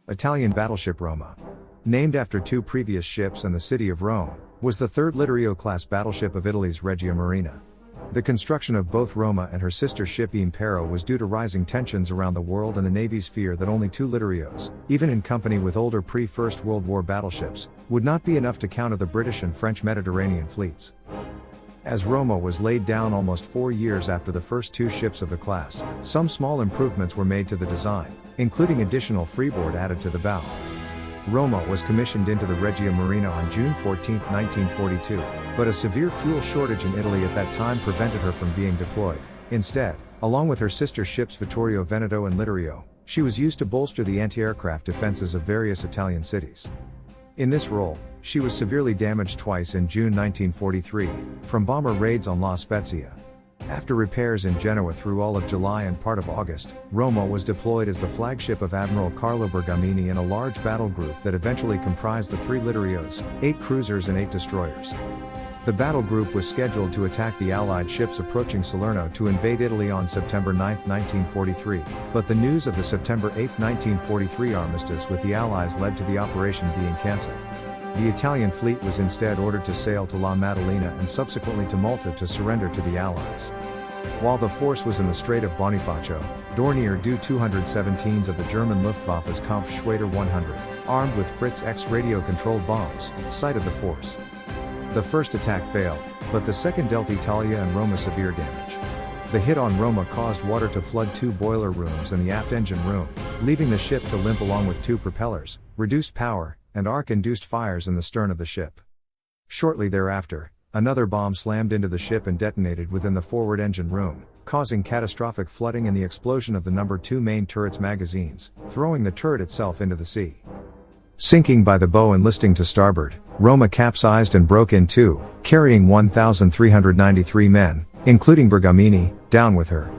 Italian battleship Roma. Named after two previous ships and the city of Rome, was the third Littorio-class battleship of Italy's Regia Marina. The construction of both Roma and her sister ship Impero was due to rising tensions around the world and the Navy's fear that only two Littorios, even in company with older pre-First World War battleships, would not be enough to counter the British and French Mediterranean fleets. As Roma was laid down almost 4 years after the first two ships of the class, some small improvements were made to the design, including additional freeboard added to the bow. Roma was commissioned into the Regia Marina on June 14, 1942, but a severe fuel shortage in Italy at that time prevented her from being deployed. Instead, along with her sister ships Vittorio Veneto and Littorio, she was used to bolster the anti-aircraft defenses of various Italian cities. In this role, she was severely damaged twice in June 1943, from bomber raids on La Spezia. After repairs in Genoa through all of July and part of August, Roma was deployed as the flagship of Admiral Carlo Bergamini in a large battle group that eventually comprised the 3 Littorios, 8 cruisers and 8 destroyers. The battle group was scheduled to attack the Allied ships approaching Salerno to invade Italy on September 9, 1943, but the news of the September 8, 1943 armistice with the Allies led to the operation being cancelled. The Italian fleet was instead ordered to sail to La Maddalena and subsequently to Malta to surrender to the Allies. While the force was in the Strait of Bonifacio, Dornier Du-217s of the German Luftwaffe's Kampfschwader 100, armed with Fritz X radio-controlled bombs, sighted the force. The first attack failed, but the second dealt Italia and Roma severe damage. The hit on Roma caused water to flood 2 boiler rooms and the aft engine room, leaving the ship to limp along with 2 propellers, reduced power, and arc-induced fires in the stern of the ship. Shortly thereafter, another bomb slammed into the ship and detonated within the forward engine room, causing catastrophic flooding and the explosion of the No. 2 main turret's magazines, throwing the turret itself into the sea. Sinking by the bow and listing to starboard, Roma capsized and broke in two, carrying 1,393 men, including Bergamini, down with her.